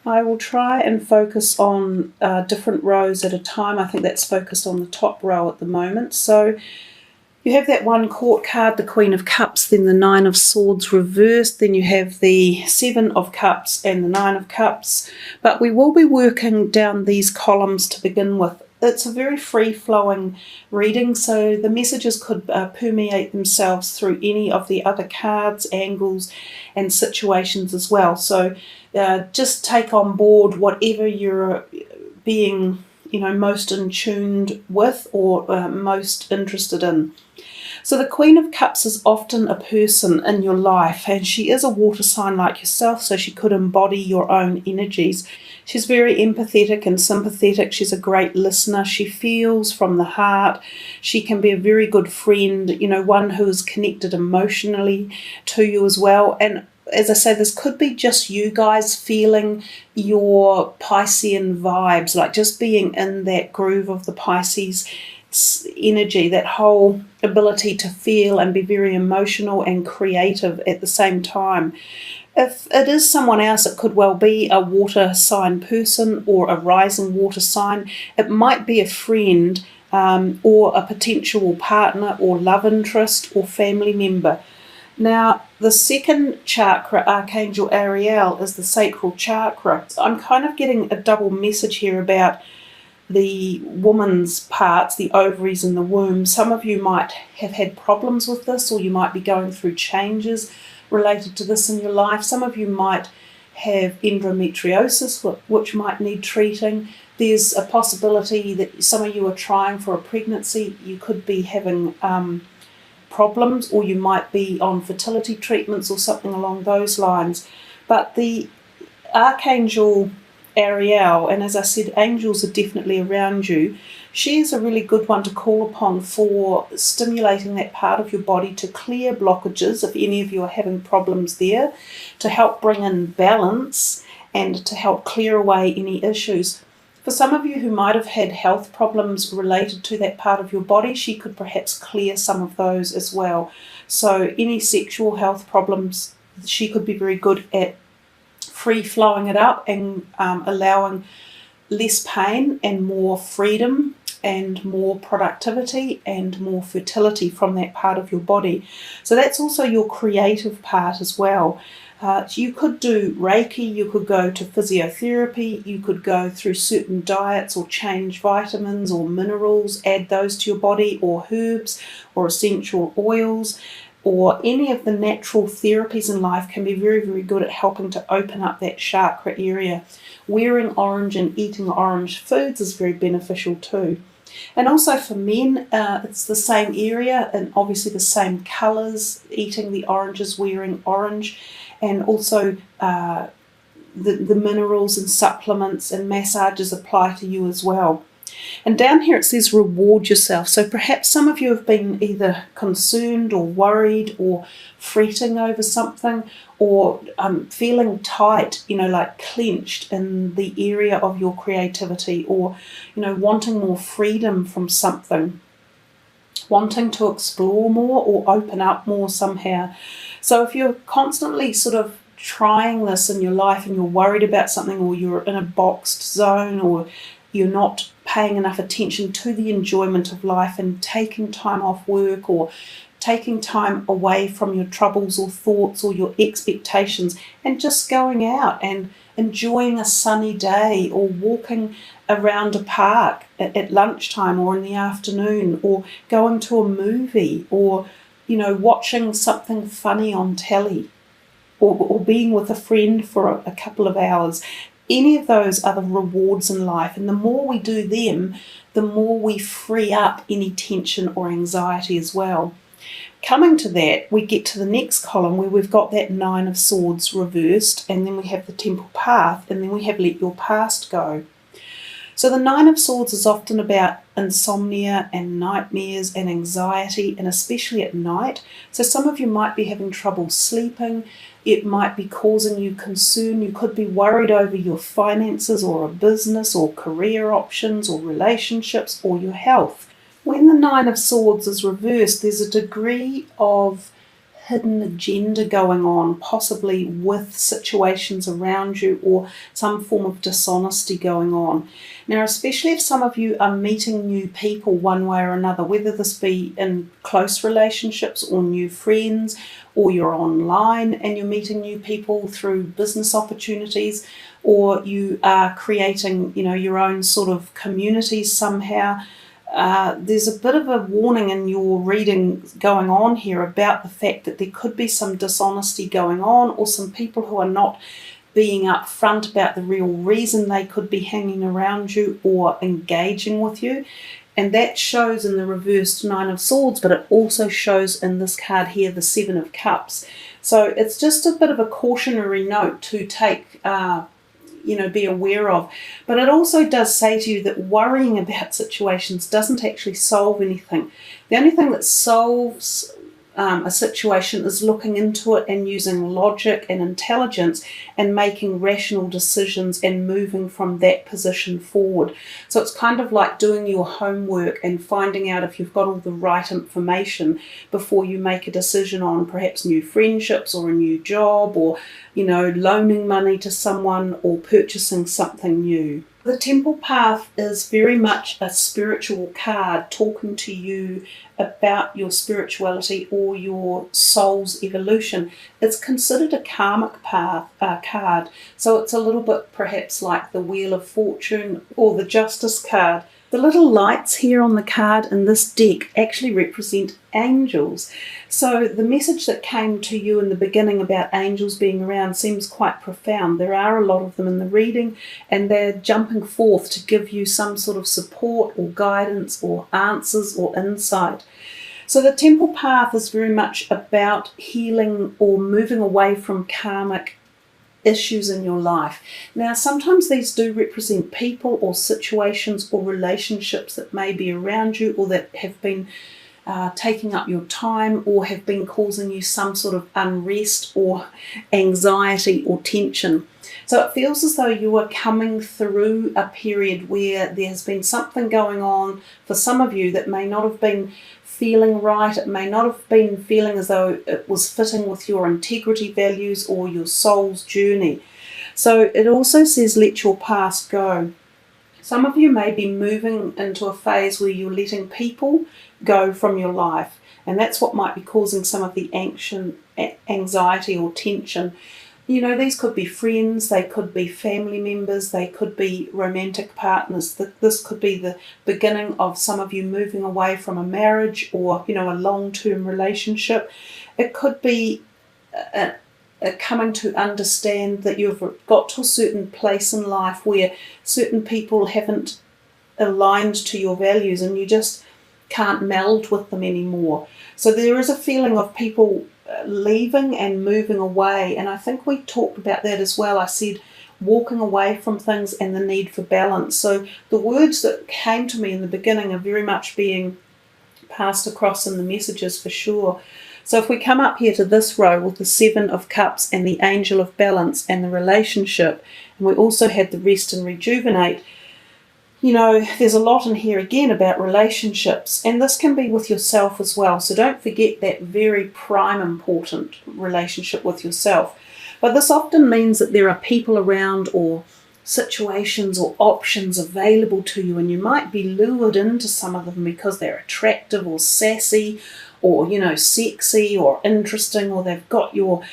I will try and focus on different rows at a time. I think that's focused on the top row at the moment. So you have that one court card, the Queen of Cups, then the Nine of Swords reversed, then you have the Seven of Cups and the Nine of Cups. But we will be working down these columns to begin with. It's a very free-flowing reading, so the messages could permeate themselves through any of the other cards, angles, and situations as well. So just take on board whatever you're being, most in tuned with or most interested in. So the Queen of Cups is often a person in your life, and she is a water sign like yourself, so she could embody your own energies. She's very empathetic and sympathetic. She's a great listener. She feels from the heart. She can be a very good friend, one who is connected emotionally to you as well. And as I say, this could be just you guys feeling your Piscean vibes, like just being in that groove of the Pisces energy, that whole ability to feel and be very emotional and creative at the same time. If it is someone else, it could well be a water sign person or a rising water sign. It might be a friend or a potential partner or love interest or family member. Now, the second chakra, Archangel Ariel, is the sacral chakra. I'm kind of getting a double message here about the woman's parts, the ovaries and the womb. Some of you might have had problems with this, or you might be going through changes related to this in your life. Some of you might have endometriosis, which might need treating. There's a possibility that some of you are trying for a pregnancy. You could be having problems, or you might be on fertility treatments or something along those lines. But the Archangel Ariel, and as I said, angels are definitely around you. She is a really good one to call upon for stimulating that part of your body to clear blockages, if any of you are having problems there, to help bring in balance and to help clear away any issues. For some of you who might have had health problems related to that part of your body, she could perhaps clear some of those as well. So any sexual health problems, she could be very good at free-flowing it up and allowing less pain and more freedom and more productivity and more fertility from that part of your body. So that's also your creative part as well. You could do Reiki, you could go to physiotherapy, you could go through certain diets or change vitamins or minerals, add those to your body, or herbs or essential oils, or any of the natural therapies in life can be very, very good at helping to open up that chakra area. Wearing orange and eating orange foods is very beneficial too. And also for men, it's the same area and obviously the same colours, eating the oranges, wearing orange, and also the minerals and supplements and massages apply to you as well. And down here it says reward yourself. So perhaps some of you have been either concerned or worried or fretting over something, or feeling tight, like clenched in the area of your creativity, or, wanting more freedom from something, wanting to explore more or open up more somehow. So if you're constantly sort of trying this in your life and you're worried about something, or you're in a boxed zone, or you're not paying enough attention to the enjoyment of life and taking time off work or taking time away from your troubles or thoughts or your expectations and just going out and enjoying a sunny day, or walking around a park at lunchtime or in the afternoon, or going to a movie, or watching something funny on telly, or being with a friend for a couple of hours. Any of those are the rewards in life, and the more we do them, the more we free up any tension or anxiety as well. Coming to that, we get to the next column where we've got that Nine of Swords reversed, and then we have the Temple Path, and then we have Let Your Past Go. So the Nine of Swords is often about insomnia and nightmares and anxiety, and especially at night. So some of you might be having trouble sleeping. It might be causing you concern. You could be worried over your finances or a business or career options or relationships or your health. When the Nine of Swords is reversed, there's a degree of hidden agenda going on, possibly with situations around you or some form of dishonesty going on. Now, especially if some of you are meeting new people one way or another, whether this be in close relationships or new friends, or you're online and you're meeting new people through business opportunities, or you are creating, your own sort of communities somehow. There's a bit of a warning in your reading going on here about the fact that there could be some dishonesty going on, or some people who are not being upfront about the real reason they could be hanging around you or engaging with you. And that shows in the reversed Nine of Swords, but it also shows in this card here, the Seven of Cups. So it's just a bit of a cautionary note to take be aware of. But it also does say to you that worrying about situations doesn't actually solve anything. The only thing that solves a situation is looking into it and using logic and intelligence and making rational decisions and moving from that position forward. So it's kind of like doing your homework and finding out if you've got all the right information before you make a decision on perhaps new friendships or a new job, or loaning money to someone or purchasing something new. The Temple Path is very much a spiritual card talking to you about your spirituality or your soul's evolution. It's considered a karmic path card, so it's a little bit perhaps like the Wheel of Fortune or the Justice card. The little lights here on the card in this deck actually represent angels. So the message that came to you in the beginning about angels being around seems quite profound. There are a lot of them in the reading, and they're jumping forth to give you some sort of support or guidance or answers or insight. So the Temple Path is very much about healing or moving away from karmic issues in your life. Now, sometimes these do represent people or situations or relationships that may be around you, or that have been taking up your time, or have been causing you some sort of unrest or anxiety or tension. So it feels as though you are coming through a period where there has been something going on for some of you that may not have been feeling right. It may not have been feeling as though it was fitting with your integrity values or your soul's journey. So it also says let your past go. Some of you may be moving into a phase where you're letting people go from your life, and that's what might be causing some of the anxiety or tension. These could be friends, they could be family members, they could be romantic partners. This could be the beginning of some of you moving away from a marriage or, a long-term relationship. It could be coming to understand that you've got to a certain place in life where certain people haven't aligned to your values and you just can't meld with them anymore. So there is a feeling of people leaving and moving away, and I think we talked about that as well. I said walking away from things and the need for balance. So the words that came to me in the beginning are very much being passed across in the messages for sure. So if we come up here to this row with the Seven of Cups and the Angel of Balance and the relationship, and we also had the Rest and Rejuvenate, there's a lot in here again about relationships, and this can be with yourself as well. So don't forget that very prime important relationship with yourself. But this often means that there are people around or situations or options available to you, and you might be lured into some of them because they're attractive or sassy or, sexy or interesting, or they've got your,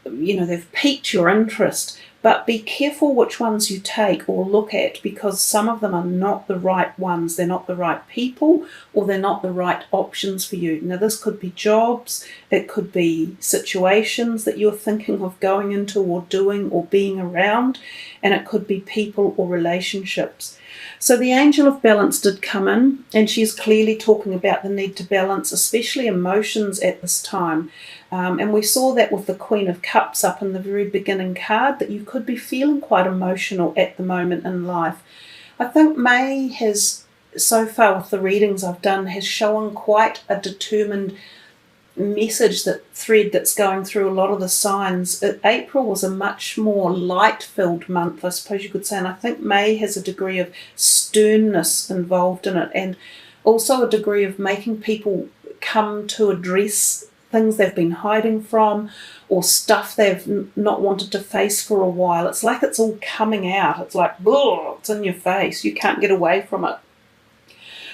they've piqued your interest. But be careful which ones you take or look at, because some of them are not the right ones. They're not the right people, or they're not the right options for you. Now, this could be jobs, it could be situations that you're thinking of going into or doing or being around, and it could be people or relationships. So the Angel of Balance did come in, and she's clearly talking about the need to balance, especially emotions at this time. And we saw that with the Queen of Cups up in the very beginning card, that you could be feeling quite emotional at the moment in life. I think May has, so far with the readings I've done, has shown quite a determined message, that thread that's going through a lot of the signs. April was a much more light-filled month, I suppose you could say, and I think May has a degree of sternness involved in it, and also a degree of making people come to address things they've been hiding from, or stuff they've not wanted to face for a while. It's like it's all coming out. It's like, it's in your face. You can't get away from it.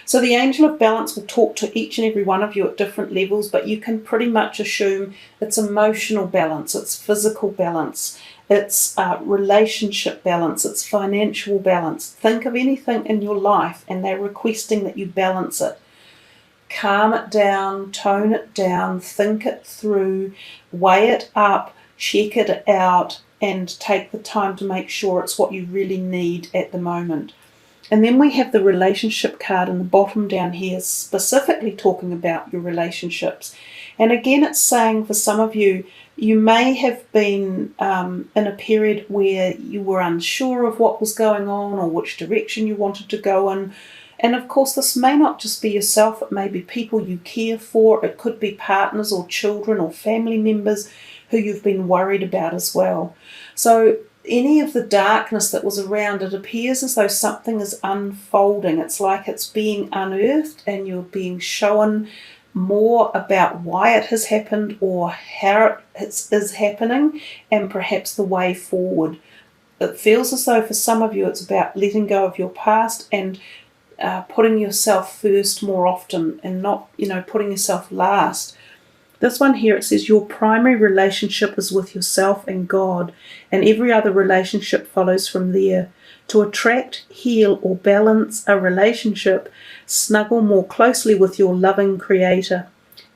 So the angel of balance will talk to each and every one of you at different levels, but you can pretty much assume it's emotional balance, it's physical balance, it's relationship balance, it's financial balance. Think of anything in your life and they're requesting that you balance it. Calm it down, tone it down, think it through, weigh it up, check it out, and take the time to make sure it's what you really need at the moment. And then we have the relationship card in the bottom down here, specifically talking about your relationships. And again, it's saying for some of you, you may have been in a period where you were unsure of what was going on or which direction you wanted to go in. And of course, this may not just be yourself, it may be people you care for, it could be partners or children or family members who you've been worried about as well. So any of the darkness that was around, it appears as though something is unfolding. It's like it's being unearthed and you're being shown more about why it has happened or how it is happening and perhaps the way forward. It feels as though for some of you it's about letting go of your past and putting yourself first more often and not, putting yourself last. This one here, it says your primary relationship is with yourself and God, and every other relationship follows from there. To attract, heal, or balance a relationship, snuggle more closely with your loving Creator.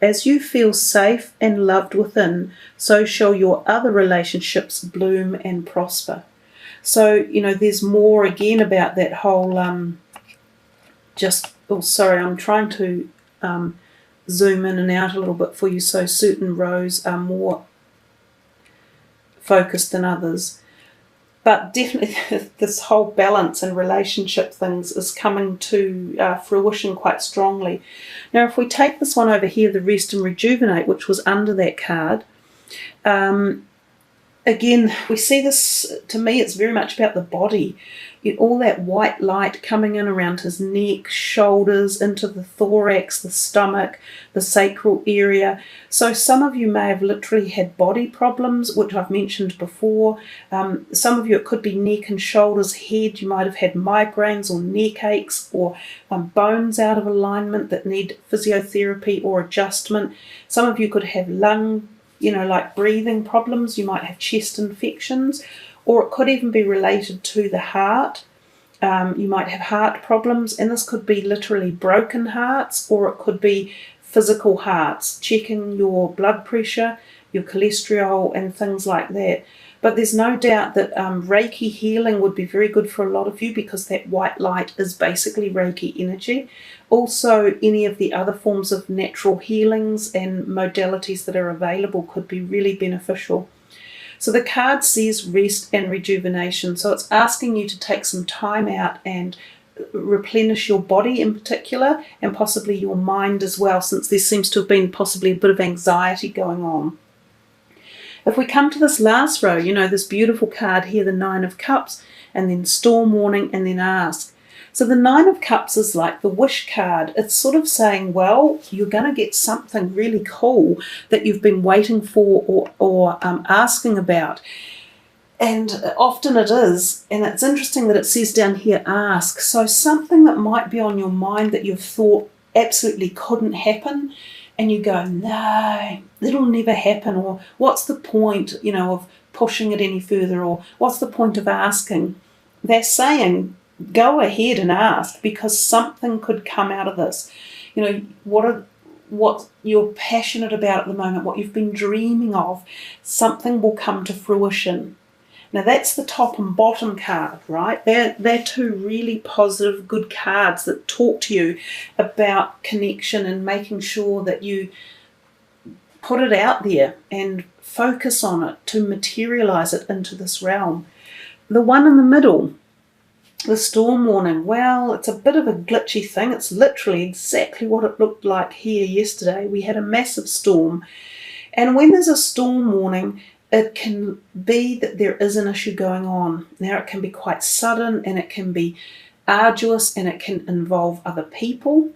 As you feel safe and loved within, so shall your other relationships bloom and prosper. So, there's more again about that whole, I'm trying to zoom in and out a little bit for you, so certain rows are more focused than others. But definitely this whole balance and relationship things is coming to fruition quite strongly. Now, if we take this one over here, the rest and rejuvenate, which was under that card, again, we see this, to me, it's very much about the body. All that white light coming in around his neck, shoulders, into the thorax, the stomach, the sacral area. So some of you may have literally had body problems, which I've mentioned before. Some of you, it could be neck and shoulders, head. You might have had migraines or neck aches or bones out of alignment that need physiotherapy or adjustment. Some of you could have lung, like breathing problems. You might have chest infections. Or it could even be related to the heart. You might have heart problems, and this could be literally broken hearts, or it could be physical hearts, checking your blood pressure, your cholesterol, and things like that. But there's no doubt that Reiki healing would be very good for a lot of you because that white light is basically Reiki energy. Also, any of the other forms of natural healings and modalities that are available could be really beneficial. So the card says rest and rejuvenation. So it's asking you to take some time out and replenish your body in particular and possibly your mind as well, since there seems to have been possibly a bit of anxiety going on. If we come to this last row, this beautiful card here, the Nine of Cups, and then Storm Warning, and then Ask. So the Nine of Cups is like the wish card. It's sort of saying, well, you're going to get something really cool that you've been waiting for or asking about. And often it is. And it's interesting that it says down here, ask. So something that might be on your mind that you've thought absolutely couldn't happen, and you go, no, it'll never happen, or what's the point, of pushing it any further, or what's the point of asking? They're saying, go ahead and ask, because something could come out of this. What you're passionate about at the moment, what you've been dreaming of, something will come to fruition. Now that's the top and bottom card, right? They're two really positive, good cards that talk to you about connection and making sure that you put it out there and focus on it to materialize it into this realm. The one in the middle, the Storm Warning, well, it's a bit of a glitchy thing. It's literally exactly what it looked like here yesterday. We had a massive storm. And when there's a storm warning, it can be that there is an issue going on. Now, it can be quite sudden, and it can be arduous, and it can involve other people.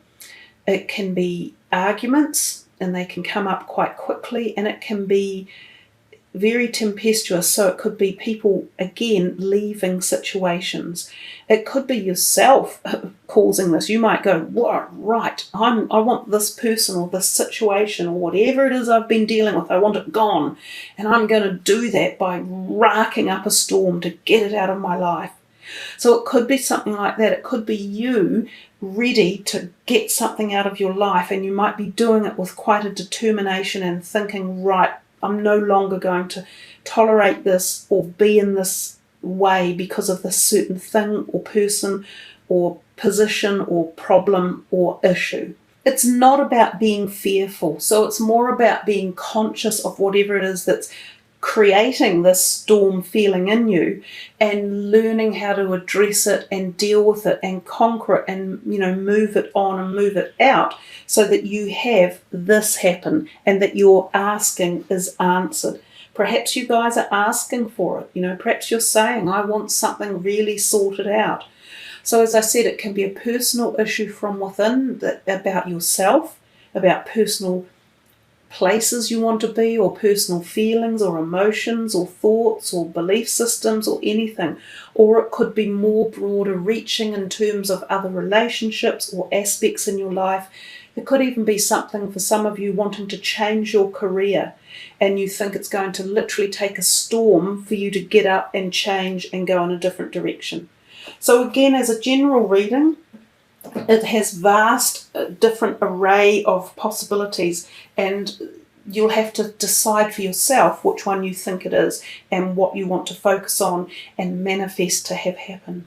It can be arguments. and they can come up quite quickly, and it can be very tempestuous. So it could be people, again, leaving situations. It could be yourself causing this. You might go, "What? Right, I want this person or this situation or whatever it is I've been dealing with, I want it gone. And I'm going to do that by racking up a storm to get it out of my life." So it could be something like that. It could be you ready to get something out of your life, and you might be doing it with quite a determination and thinking, right, I'm no longer going to tolerate this or be in this way because of this certain thing or person or position or problem or issue. It's not about being fearful. So it's more about being conscious of whatever it is that's creating this storm feeling in you, and learning how to address it and deal with it and conquer it and, move it on and move it out, so that you have this happen and that your asking is answered. Perhaps you guys are asking for it. Perhaps you're saying, I want something really sorted out. So as I said, it can be a personal issue from within, about yourself, about personal places you want to be, or personal feelings or emotions or thoughts or belief systems or anything. Or it could be more broader reaching in terms of other relationships or aspects in your life. It could even be something for some of you wanting to change your career, and you think it's going to literally take a storm for you to get up and change and go in a different direction. So again, as a general reading, it has vast, different array of possibilities, and you'll have to decide for yourself which one you think it is and what you want to focus on and manifest to have happen.